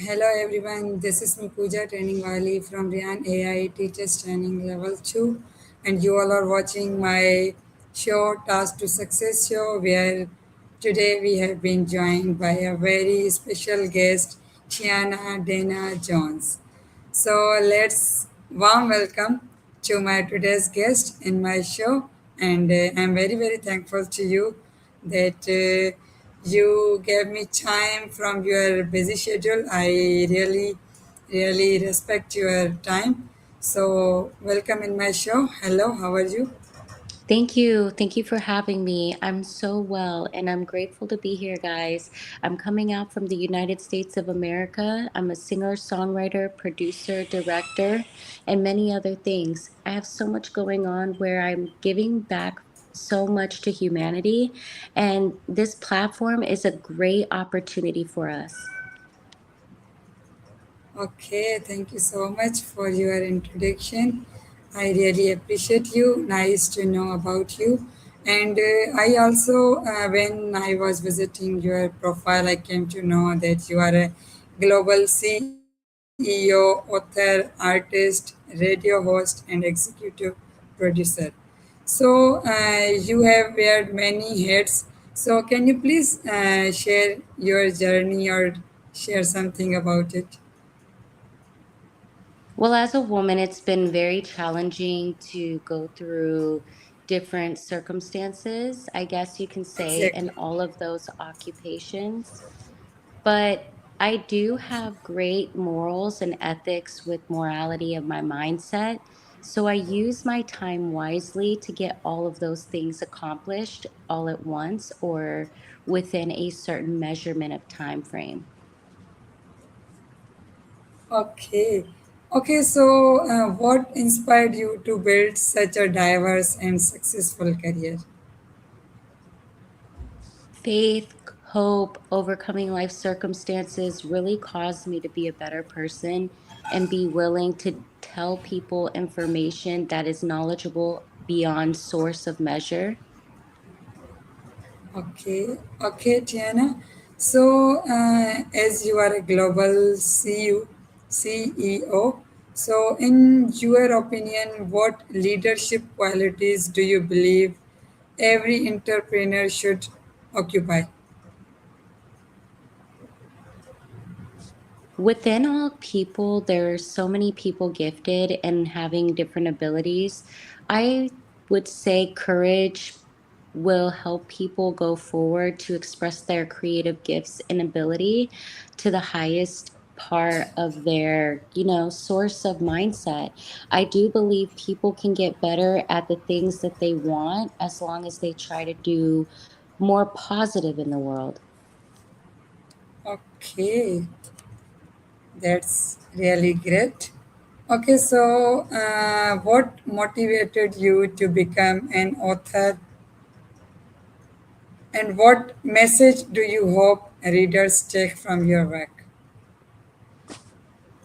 Hello everyone, this is me Pooja Training Wali from Rehan AI Teachers Training Level 2, and you all are watching my show Task to Success show, where today we have been joined by a very special guest, Tianna DeNA Jones. So let's warm welcome to my today's guest in my show, and I'm very thankful to you that you gave me time from your busy schedule. I really respect your time. So welcome in my show. Hello, how are you? Thank you. Thank you for having me. I'm so well and I'm grateful to be here, guys. I'm coming out from the United States of America. I'm a singer, songwriter, producer, director, and many other things. I have so much going on where I'm giving back so much to humanity, and this platform is a great opportunity for us. Okay, thank you so much for your introduction. I really appreciate you. Nice to know about you. And I also, when I was visiting your profile, I came to know that you are a global CEO, author, artist, radio host, and executive producer. So you have weared many hats. So can you please share your journey or share something about it? Well, as a woman, it's been very challenging to go through different circumstances, I guess you can say, in Exactly. all of those occupations. But I do have great morals and ethics with morality of my mindset. So I use my time wisely to get all of those things accomplished all at once or within a certain measurement of time frame. Okay. Okay, so what inspired you to build such a diverse and successful career? Faith, hope, overcoming life circumstances really caused me to be a better person and be willing to tell people information that is knowledgeable beyond source of measure. Okay, Tiana. So, as you are a global CEO, so in your opinion, what leadership qualities do you believe every entrepreneur should occupy? Within all people, there are so many people gifted and having different abilities. I would say courage will help people go forward to express their creative gifts and ability to the highest part of their, source of mindset. I do believe people can get better at the things that they want as long as they try to do more positive in the world. Okay, that's really great. Okay, so what motivated you to become an author, and what message do you hope readers take from your work?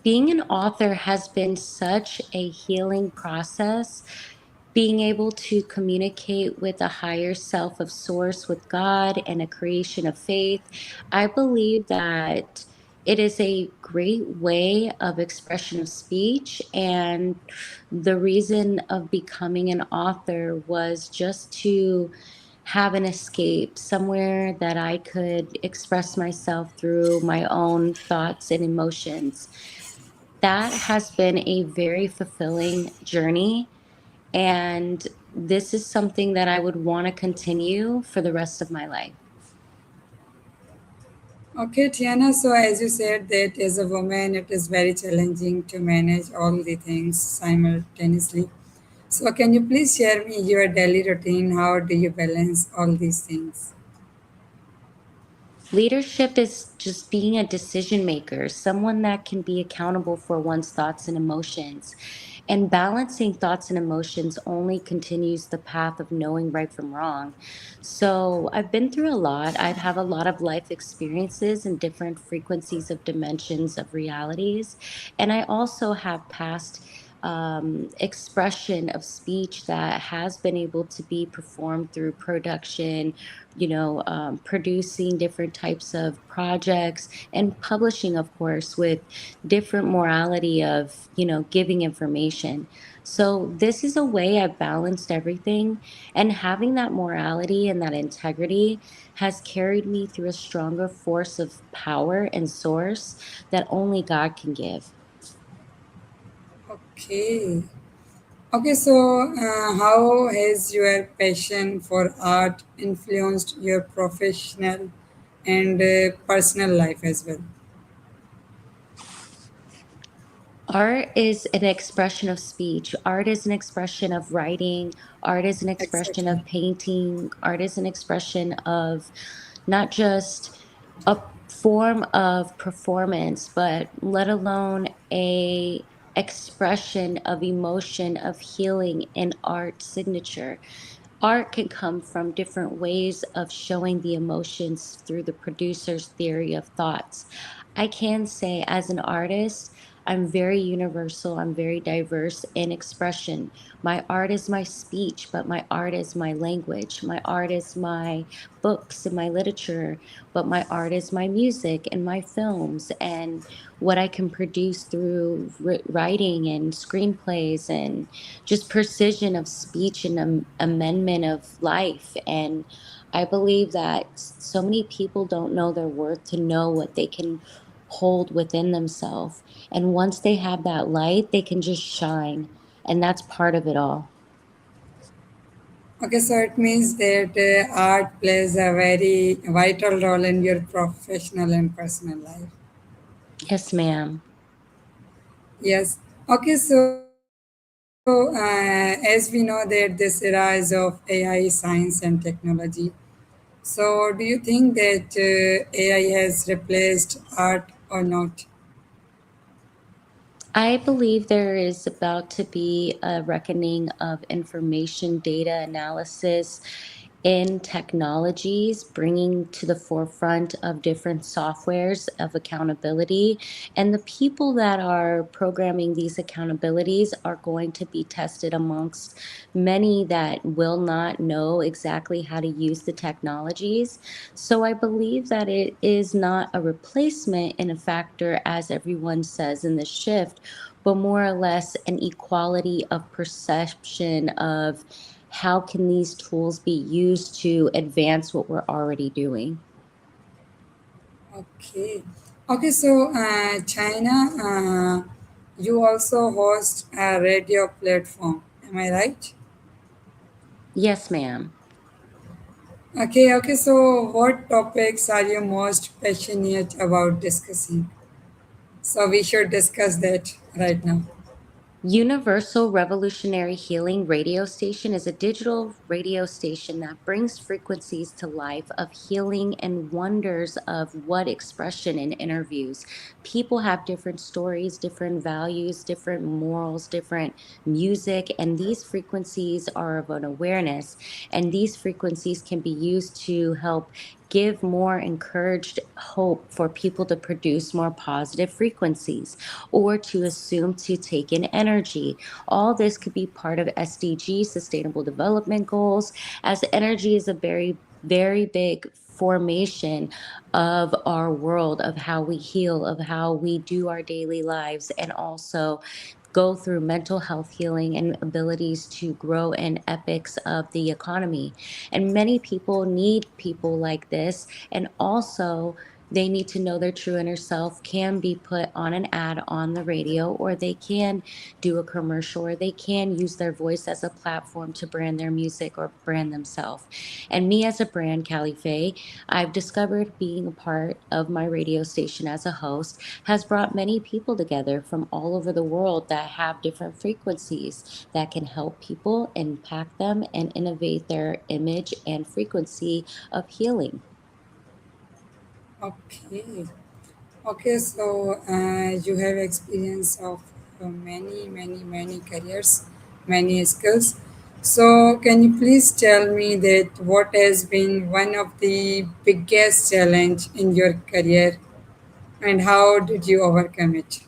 Being an author has been such a healing process. Being able to communicate with a higher self of source, with God and a creation of faith, I believe that it is a great way of expression of speech. And the reason of becoming an author was just to have an escape somewhere that I could express myself through my own thoughts and emotions. That has been a very fulfilling journey. And this is something that I would want to continue for the rest of my life. Okay, Tiana, so as you said that as a woman, it is very challenging to manage all the things simultaneously. So can you please share me your daily routine? How do you balance all these things? Leadership is just being a decision maker, someone that can be accountable for one's thoughts and emotions. And balancing thoughts and emotions only continues the path of knowing right from wrong. So I've been through a lot. I've had a lot of life experiences and different frequencies of dimensions of realities. And I also have passed expression of speech that has been able to be performed through production, producing different types of projects and publishing, of course, with different morality of, giving information. So this is a way I balanced everything, and having that morality and that integrity has carried me through a stronger force of power and source that only God can give. Okay. Okay, so how has your passion for art influenced your professional and personal life as well? Art is an expression of speech. Art is an expression of writing. Art is an expression Exactly. of painting. Art is an expression of not just a form of performance, but let alone a expression of emotion, of healing in art signature. Art can come from different ways of showing the emotions through the producer's theory of thoughts. I can say, as an artist, I'm very universal, I'm very diverse in expression. My art is my speech, but my art is my language. My art is my books and my literature, but my art is my music and my films and what I can produce through writing and screenplays and just precision of speech and amendment of life. And I believe that so many people don't know their worth to know what they can hold within themselves. And once they have that light, they can just shine. And that's part of it all. Okay, so it means that art plays a very vital role in your professional and personal life. Yes, ma'am. Yes. Okay, so as we know that this rise of AI, science, and technology, so do you think that AI has replaced art or not? I believe there is about to be a reckoning of information data analysis in technologies, bringing to the forefront of different softwares of accountability. And the people that are programming these accountabilities are going to be tested amongst many that will not know exactly how to use the technologies. So I believe that it is not a replacement in a factor, as everyone says in the shift, but more or less an equality of perception of how can these tools be used to advance what we're already doing. Okay. Okay, so China, you also host a radio platform. Am I right? Yes, ma'am. Okay, okay. So, what topics are you most passionate about discussing? So, we should discuss that right now. Universal Revolutionary Healing Radio Station is a digital radio station that brings frequencies to life of healing and wonders of what expression in interviews. People have different stories, different values, different morals, different music, and these frequencies are of an awareness. And these frequencies can be used to help give more encouraged hope for people to produce more positive frequencies or to assume to take in energy. All this could be part of SDG, Sustainable Development Goals, as energy is a very, very big formation of our world, of how we heal, of how we do our daily lives, and also go through mental health healing and abilities to grow in epics of the economy. And many people need people like this. And also, they need to know their true inner self can be put on an ad on the radio, or they can do a commercial, or they can use their voice as a platform to brand their music or brand themselves. And me as a brand, Cali Fae, I've discovered being a part of my radio station as a host has brought many people together from all over the world that have different frequencies that can help people, impact them, and innovate their image and frequency of healing. Okay. Okay, so you have experience of many, many, many careers, many skills. So, can you please tell me that what has been one of the biggest challenge in your career and how did you overcome it?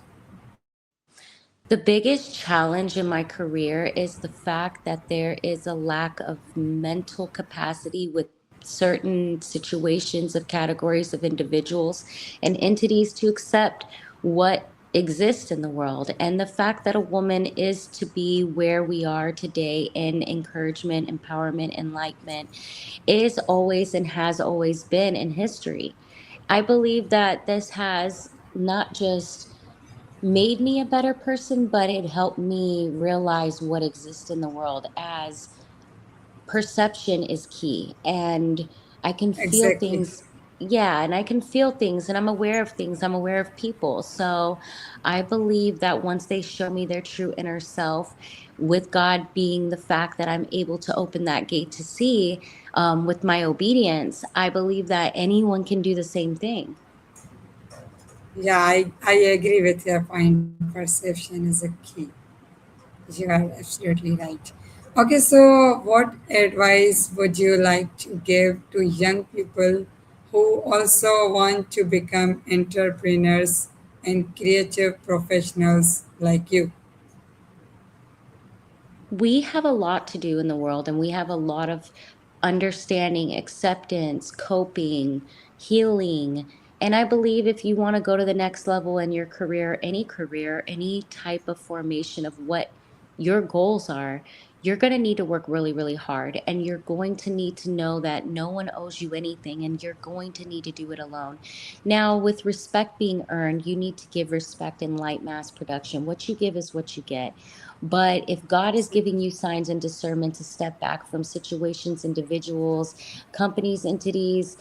The biggest challenge in my career is the fact that there is a lack of mental capacity with certain situations of categories of individuals and entities to accept what exists in the world. And the fact that a woman is to be where we are today in encouragement, empowerment, enlightenment is always and has always been in history. I believe that this has not just made me a better person, but it helped me realize what exists in the world as perception is key. And I can feel Exactly. things. Yeah, and I can feel things and I'm aware of things. I'm aware of people. So I believe that once they show me their true inner self, with God being the fact that I'm able to open that gate to see with my obedience, I believe that anyone can do the same thing. Yeah, I agree with your point. Perception is a key. You are absolutely right. Okay, so what advice would you like to give to young people who also want to become entrepreneurs and creative professionals like you? We have a lot to do in the world and we have a lot of understanding, acceptance, coping, healing. And I believe if you want to go to the next level in your career, any type of formation of what your goals are, you're going to need to work really, really hard. And you're going to need to know that no one owes you anything and you're going to need to do it alone. Now, with respect being earned, you need to give respect in light mass production. What you give is what you get. But if God is giving you signs and discernment to step back from situations, individuals, companies, entities,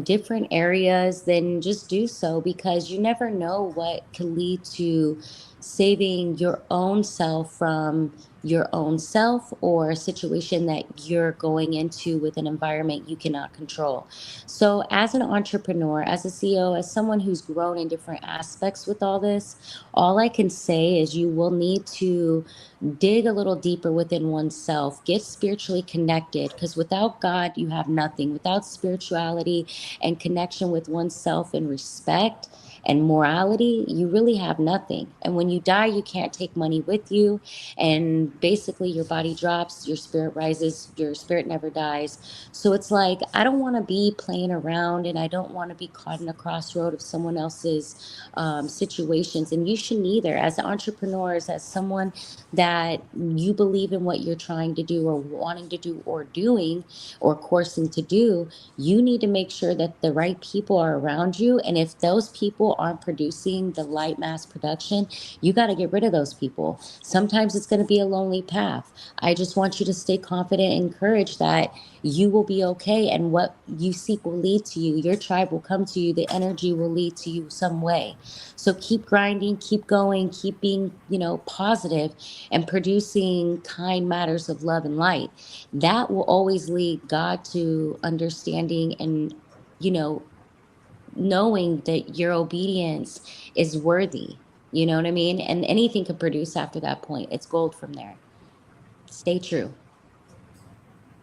different areas, then just do so because you never know what can lead to saving your own self from your own self or a situation that you're going into with an environment you cannot control. So, as an entrepreneur, as a CEO, as someone who's grown in different aspects with all this, all I can say is you will need to dig a little deeper within oneself, get spiritually connected, because without God, you have nothing. Without spirituality and connection with oneself and respect and morality, you really have nothing. And when you die, you can't take money with you. And basically, your body drops, your spirit rises, your spirit never dies. So it's like, I don't want to be playing around and I don't want to be caught in a crossroad of someone else's situations. And you should neither. As entrepreneurs, as someone that you believe in what you're trying to do or wanting to do or doing or coursing to do, you need to make sure that the right people are around you. And if those people aren't producing the light mass production, you got to get rid of those people. Sometimes it's going to be a lonely path. I just want you to stay confident and encouraged that you will be okay and what you seek will lead to you. Your tribe will come to you. The energy will lead to you some way. So keep grinding, keep going, keep being, positive and producing kind matters of love and light. That will always lead God to understanding and, you know, knowing that your obedience is worthy. You know what I mean? And anything can produce after that point. It's gold from there. Stay true.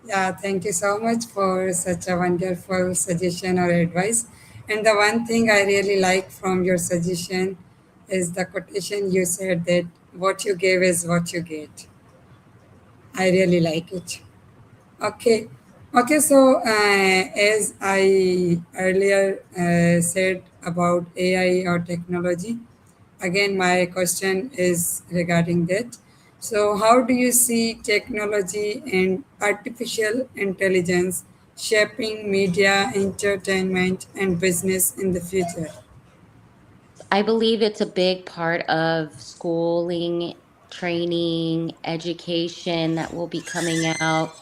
Yeah, thank you so much for such a wonderful suggestion or advice. And the one thing I really like from your suggestion is the quotation you said that what you give is what you get. I really like it. Okay. Okay, so as I earlier said about AI or technology, again, my question is regarding that. So, how do you see technology and artificial intelligence shaping media, entertainment, and business in the future? I believe it's a big part of schooling, training, education that will be coming out.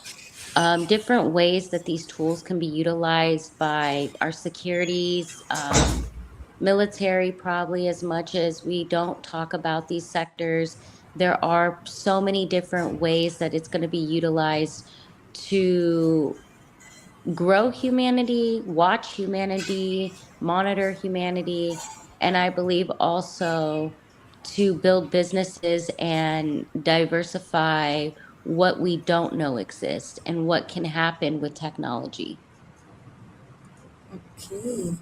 Different ways that these tools can be utilized by our securities, military, probably as much as we don't talk about these sectors. There are so many different ways that it's going to be utilized to grow humanity, watch humanity, monitor humanity, and I believe also to build businesses and diversify what we don't know exists and what can happen with technology. Okay.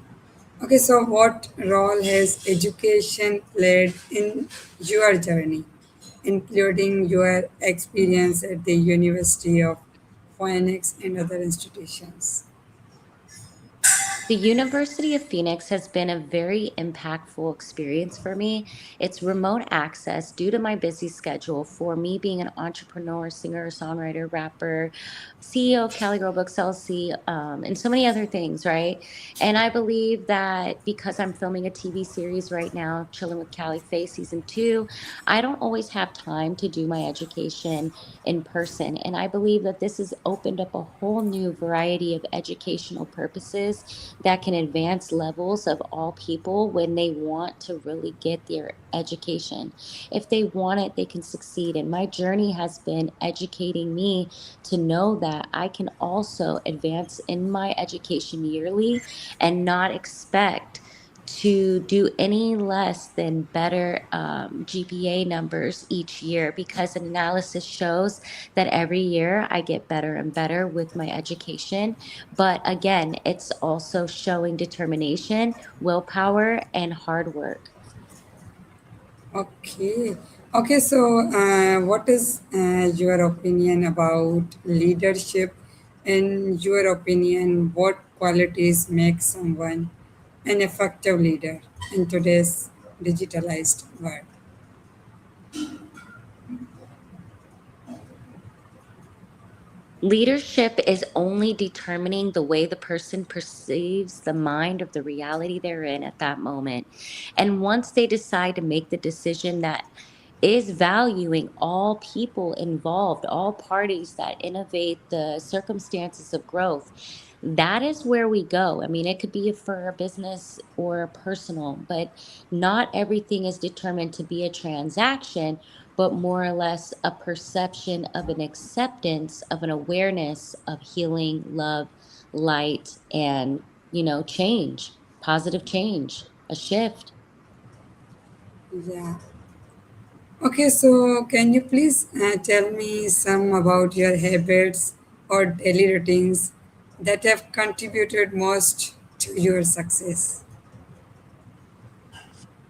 Okay, so what role has education played in your journey, including your experience at the University of Phoenix and other institutions? The University of Phoenix has been a very impactful experience for me. It's remote access due to my busy schedule for me being an entrepreneur, singer, songwriter, rapper, CEO of Caligirlbooksllc, and so many other things, right? And I believe that because I'm filming a TV series right now, Chilling with Cali Fae season 2, I don't always have time to do my education in person. And I believe that this has opened up a whole new variety of educational purposes that can advance levels of all people when they want to really get their education. If they want it, they can succeed. And my journey has been educating me to know that I can also advance in my education yearly and not expect to do any less than better GPA numbers each year, because an analysis shows that every year I get better and better with my education. But again, it's also showing determination, willpower, and hard work. Okay. Okay, so what is your opinion about leadership? In your opinion, what qualities make someone an effective leader in today's digitalized world? Leadership is only determining the way the person perceives the mind of the reality they're in at that moment. And once they decide to make the decision that is valuing all people involved, all parties that innovate the circumstances of growth, that is where we go. I mean, it could be for a business or a personal, but not everything is determined to be a transaction, but more or less a perception of an acceptance, of an awareness of healing, love, light, and, change, positive change, a shift. Yeah. Okay, so can you please tell me some about your habits or daily routines that have contributed most to your success?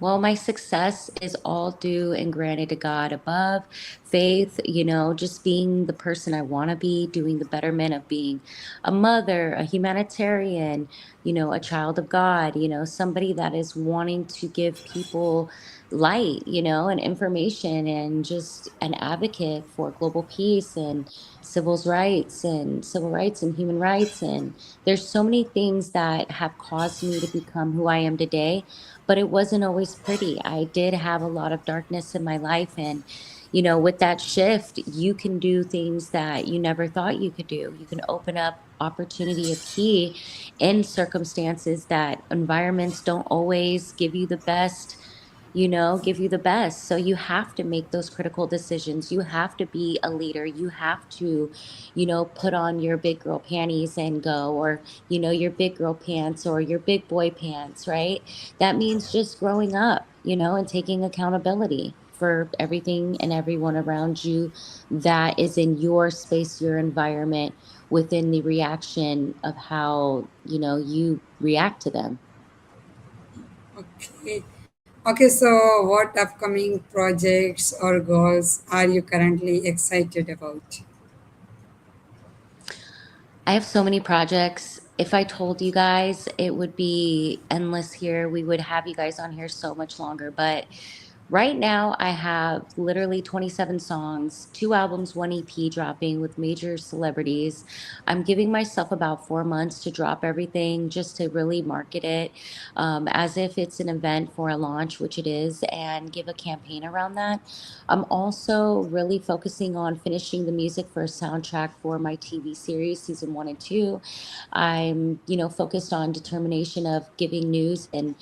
Well, my success is all due and granted to God above. Faith, just being the person I want to be, doing the betterment of being a mother, a humanitarian, a child of God, somebody that is wanting to give people light, and information, and just an advocate for global peace and civil rights and human rights. And there's so many things that have caused me to become who I am today, but it wasn't always pretty. I did have a lot of darkness in my life. And, with that shift, you can do things that you never thought you could do. You can open up opportunity of key in circumstances that environments don't always give you the best. So you have to make those critical decisions. You have to be a leader. You have to, put on your big girl panties and go, or, your big girl pants or your big boy pants, right? That means just growing up, and taking accountability for everything and everyone around you that is in your space, your environment, within the reaction of how, you react to them. Okay. Okay, so what upcoming projects or goals are you currently excited about? I have so many projects. If I told you guys, it would be endless here. We would have you guys on here so much longer. But right now, I have literally 27 songs, 2 albums, one EP dropping with major celebrities. I'm giving myself about 4 months to drop everything, just to really market it, as if it's an event for a launch, which it is, and give a campaign around that. I'm also really focusing on finishing the music for a soundtrack for my TV series, season 1 and 2. I'm, focused on determination of giving news and,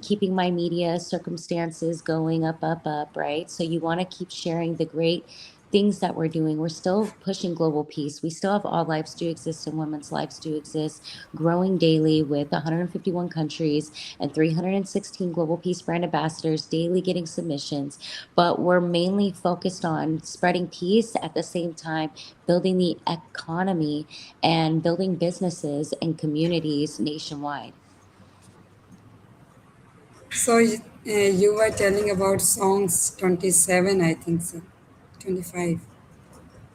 keeping my media circumstances going up, up, up, right? So you want to keep sharing the great things that we're doing. We're still pushing global peace. We still have all lives do exist and women's lives do exist, growing daily with 151 countries and 316 global peace brand ambassadors daily getting submissions. But we're mainly focused on spreading peace at the same time, building the economy and building businesses and communities nationwide. So you were telling about songs 27, I think so. 25.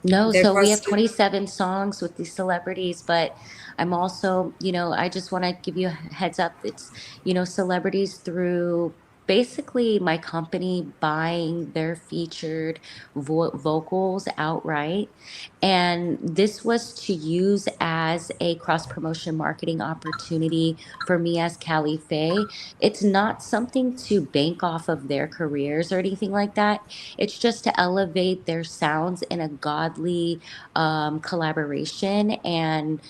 No, That so we was have 27 songs with these celebrities, but I'm also, I just want to give you a heads up. It's, celebrities through basically my company buying their featured vocals outright. And this was to use as a cross promotion marketing opportunity for me as Cali Fae. It's not something to bank off of their careers or anything like that. It's just to elevate their sounds in a godly collaboration and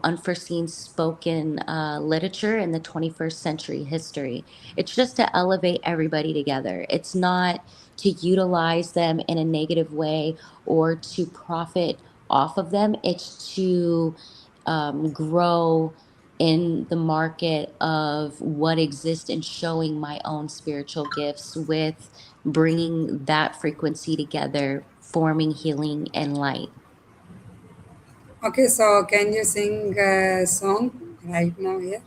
unforeseen spoken literature in the 21st century history. It's just to elevate everybody together. It's not to utilize them in a negative way or to profit off of them. It's to grow in the market of what exists and showing my own spiritual gifts with bringing that frequency together, forming healing and light. okay. So can you sing a song right now here?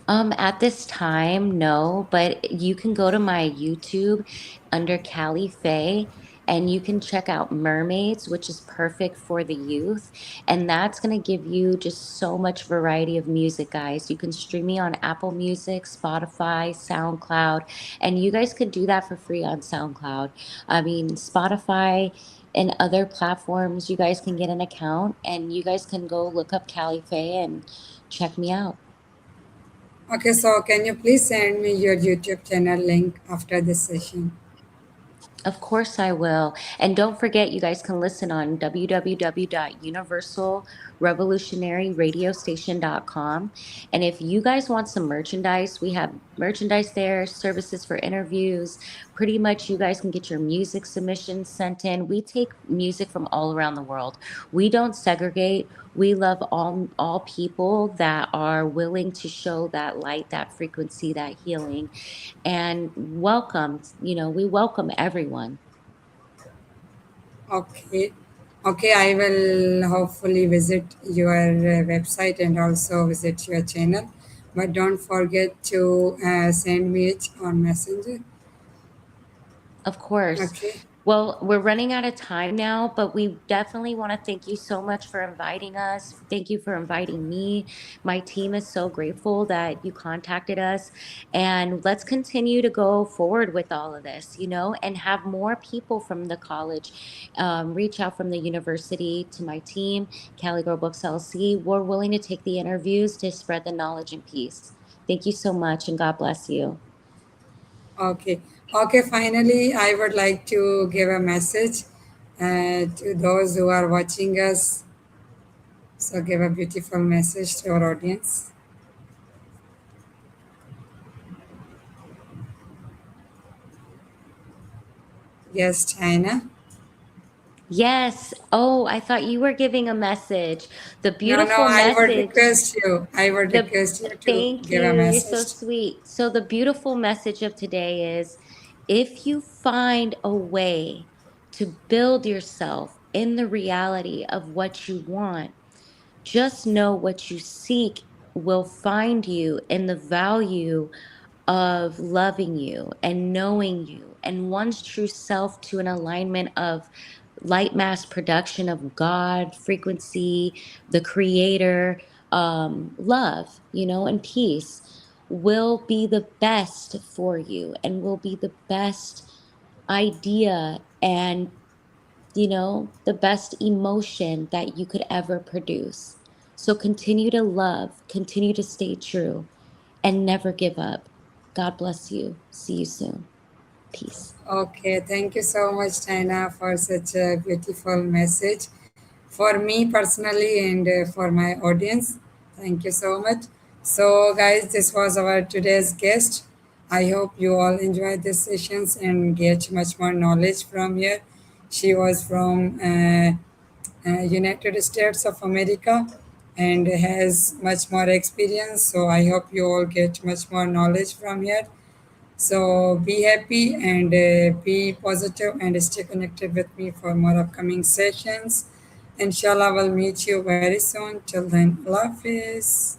At this time, no, but you can go to my YouTube under Cali Fae and you can check out Mermaids, which is perfect for the youth. And that's going to give you just so much variety of music, guys. You can stream me on Apple Music, Spotify, SoundCloud, and you guys could do that for free on SoundCloud. I mean, Spotify and other platforms, you guys can get an account and you guys can go look up Cali Fae and check me out. Okay, so can you please send me your YouTube channel link after this session? Of course I will. And don't forget, you guys can listen on www.universalrevolutionaryradiostation.com. And if you guys want some merchandise, we have merchandise there, services for interviews. Pretty much, you guys can get your music submissions sent in. We take music from all around the world. We don't segregate. We love all people that are willing to show that light, that frequency, that healing and we welcome everyone. Okay. Okay, I will hopefully visit your website and also visit your channel. But don't forget to send me it on Messenger. Of course. Okay. Well, we're running out of time now, but we definitely want to thank you so much for inviting us. Thank you for inviting me. My team is so grateful that you contacted us. And let's continue to go forward with all of this, and have more people from the college reach out from the university to my team, Caligirlbooksllc. We're willing to take the interviews to spread the knowledge and peace. Thank you so much, and God bless you. Okay. Okay, finally, I would like to give a message to those who are watching us. So, give a beautiful message to our audience. Yes, China. Yes. Oh, I thought you were giving a message. The No, no, beautiful I would message. request you. I would The request you to Thank give a you. You're so message. sweet. So the beautiful message of today is if you find a way to build yourself in the reality of what you want, just know what you seek will find you in the value of loving you and knowing you and one's true self to an alignment of light mass production of God, frequency, the creator, love, and peace will be the best for you and will be the best idea and the best emotion that you could ever produce. So continue to love, continue to stay true, and never give up. God bless you. See you soon. Peace. Okay, thank you so much, China, for such a beautiful message for me personally and for my audience. Thank you so much. So, guys, this was our today's guest. I hope you all enjoyed these sessions and get much more knowledge from here. She was from United States of America and has much more experience. So, I hope you all get much more knowledge from here. So be happy and be positive and stay connected with me for more upcoming sessions. Inshallah, we'll meet you very soon. Till then, Allah Hafiz.